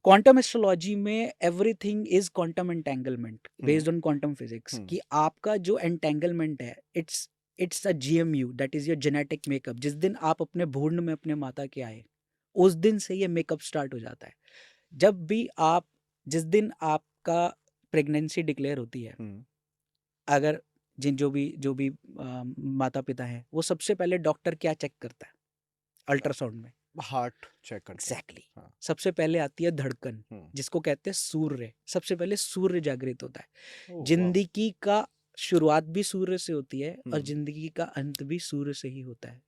Quantum astrology में everything is quantum entanglement based hmm on quantum physics hmm कि आपका जो एंटेंगलमेंट है it's a GMU, that is your genetic makeup. जिस दिन आप अपने भ्रूण में अपने माता के आए, उस दिन से ये मेकअप स्टार्ट हो जाता है। जब भी आप जिस दिन आपका प्रेगनेंसी डिक्लेयर होती है, हम्म अगर जो भी माता पिता हैं, वो सबसे पहले डॉक्टर क्या चेक करता है अल्ट्रासाउंड में? हार्ट चेक करते हैं। एग्जैक्टली हाँ। सबसे पहले आती है धड़कन, हम्म जिसको कहते हैं सूर्य। सबसे पहले सूर्य जागृत होता है। ओह वाह। जिंदगी का शुरुआत भी सूर्य से होती है और हम्म जिंदगी का अंत भी सूर्य से ही होता है।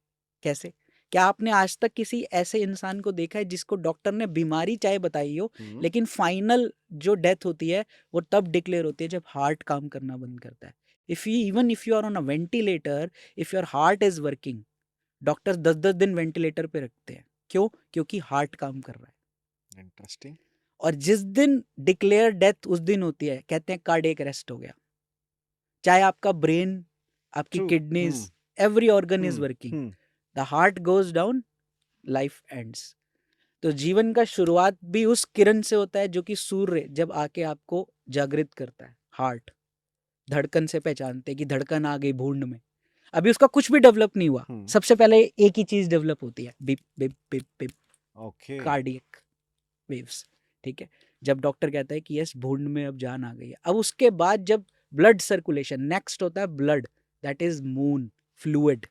कैसे? क्या आपने आज तक किसी ऐसे इंसान को देखा है जिसको डॉक्टर ने बीमारी चाहे बताई हो, हम्म लेकिन फाइनल जो डेथ होती है वो तब डिक्लेयर होती है जब हार्ट काम करना बंद करता है। If you are on a ventilator, if your heart is working, doctor 10-10 दिन वेंटिलेटर पे रखते हैं। क्यों? क्योंकि हार्ट काम कर रहा है। इंटरेस्टिंग। और जिस दिन डिक्लेयर डेथ उस दिन होती है, कहते हैं कार्डियक अरेस्ट हो गया। चाहे आपका ब्रेन, आपकी true. Kidneys, hmm every organ is working, hmm the heart goes down, life ends. तो जीवन का शुरुआत भी उस किरण से होता है जो कि सूर्य जब आके आपको जागृत करता है। हार्ट धड़कन से पहचानते हैं कि धड़कन आ गई भूर्ण में। अभी उसका कुछ भी डेवलप नहीं हुआ, हम्म सबसे पहले एक ही चीज डेवलप होती है, beep beep beep beep, okay. Cardiac waves. ठीक है? जब डॉक्टर कहता है कि यस भूर्ण में अब जान आ गई है, अब उसके बाद जब ब्लड सर्कुलेशन, नेक्स्ट होता है blood, that is moon fluid.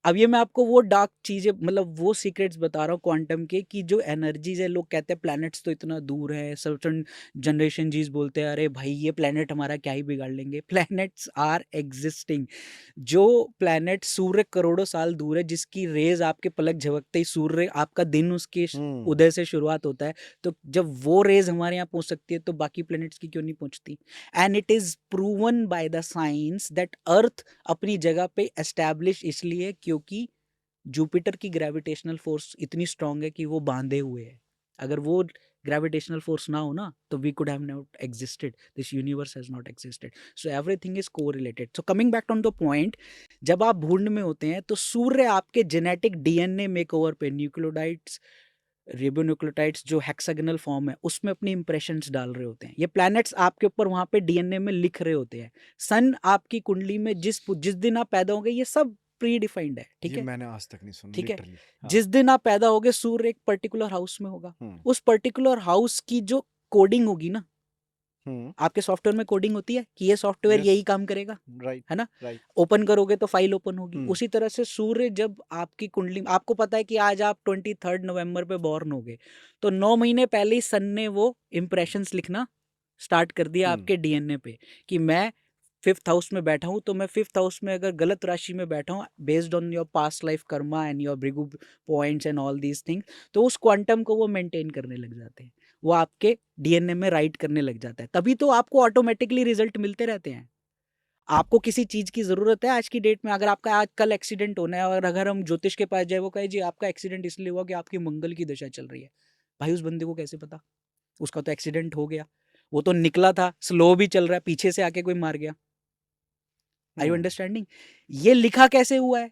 अब ये मैं आपको वो डार्क चीजें, मतलब वो सीक्रेट्स बता रहा हूँ क्वांटम के, कि जो एनर्जीज है, लोग कहते हैं प्लैनेट्स तो इतना दूर है, सर्टन जनरेशन जीज बोलते हैं अरे भाई ये प्लैनेट हमारा क्या ही बिगाड़ लेंगे। Planets are existing. जो प्लैनेट सूर्य करोड़ों साल दूर है, जिसकी रेज आपके पलक झपकते ही सूर्य, आपका दिन उसके हम्म उदय से शुरुआत होता है, तो जब वो रेज हमारे यहाँ पहुंच सकती है तो बाकी प्लैनेट्स की क्यों नहीं पहुंचती? And it is proven by the science that earth अपनी जगह पे एस्टैब्लिश इसलिए क्योंकि जुपिटर की ग्रेविटेशनल फोर्स इतनी स्ट्रांग है कि वो बांधे हुए है। अगर वो ग्रेविटेशनल फोर्स ना हो ना, तो we could have not existed, this universe has not existed. So everything is correlated. So coming back on the point, जब आप भूर्ण में होते हैं तो सूर्य आपके जेनेटिक डीएनए मेकओवर पे न्यूक्लियोटाइड्स, रिबोन्यूक्लियोटाइड्स जो हेक्सागोनल फॉर्म है उसमें अपनी इंप्रेशंस डाल रहे होते हैं। ये प्लैनेट्स आपके ऊपर वहां पे डीएनए में लिख रहे होते हैं। सन आपकी कुंडली में जिस जिस दिन आप पैदा होंगे, ये सब प्री डिफाइंड है। ठीक ये है? मैंने आज तक नहीं सुना ठीक है? लिटरली। हाँ। जिस दिन आप पैदा होगे, सूर्य एक पर्टिकुलर हाउस में होगा। हम्म उस पर्टिकुलर हाउस की जो कोडिंग होगी ना, हम्म आपके सॉफ्टवेयर में कोडिंग होती है कि ये सॉफ्टवेयर यस। यही काम करेगा, राइट है ना? राइट। ओपन करोगे तो फाइल ओपन होगी। हम्म उसी तरह से सूर्य जब आपकी कुंडली, आपको पता है कि आज आप 23 नवंबर पे बॉर्न हो गए, तो 9 महीने पहले ही सन ने वो इंप्रेशंस लिखना स्टार्ट कर दिया हम्म आपके डीएनए पे कि मैं फिफ्थ हाउस में बैठा हूँ। तो मैं फिफ्थ हाउस में अगर गलत राशि में बैठा हूँ, based on your past life Karma and your Bhrigu points and all these things, तो उस क्वांटम को वो मेंटेन करने लग जाते हैं, वो आपके डीएनए में राइट करने लग जाता है। तभी तो आपको ऑटोमेटिकली रिजल्ट मिलते रहते हैं। आपको किसी चीज की जरूरत है आज की डेट में, अगर आपका आज कल एक्सीडेंट होना है और अगर हम ज्योतिष के पास जाए, वो कहे जी आपका एक्सीडेंट इसलिए हुआ कि आपकी मंगल की दशा चल रही है। भाई उस बंदे को कैसे पता? उसका तो एक्सीडेंट हो गया, वो तो निकला था, स्लो भी चल रहा है, पीछे से आके कोई मार गया। Are you hmm understanding? ये लिखा कैसे हुआ है?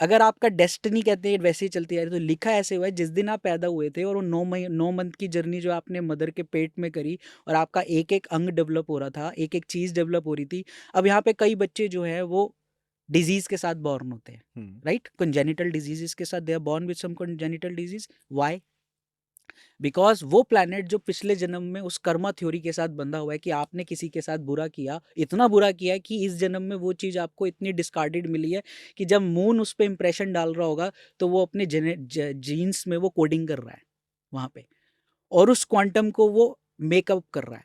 अगर आपका डेस्टिनी कहते हैं वैसे ही चलती है, तो लिखा ऐसे हुआ है जिस दिन आप पैदा हुए थे, और वो 9 मंथ की जर्नी जो आपने मदर के पेट में करी, और आपका एक एक अंग डेवलप हो रहा था, एक एक चीज डेवलप हो रही थी। अब यहाँ पे कई बच्चे जो है वो डिजीज के साथ बॉर्न होते हैं, हम्म राइट? कंजेनिटल डिजीजेस के साथ, they are born with some congenital disease. Why? Because वो प्लैनेट जो पिछले जन्म में उस कर्मा थ्योरी के साथ बंधा हुआ है कि आपने किसी के साथ बुरा किया, इतना बुरा किया है कि इस जन्म में वो चीज आपको इतनी डिस्कार्डेड मिली है कि जब मून उस पर इंप्रेशन डाल रहा होगा, तो वो अपने जीन्स में वो कोडिंग कर रहा है वहां पे, और उस क्वांटम को वो मेकअप कर रहा है।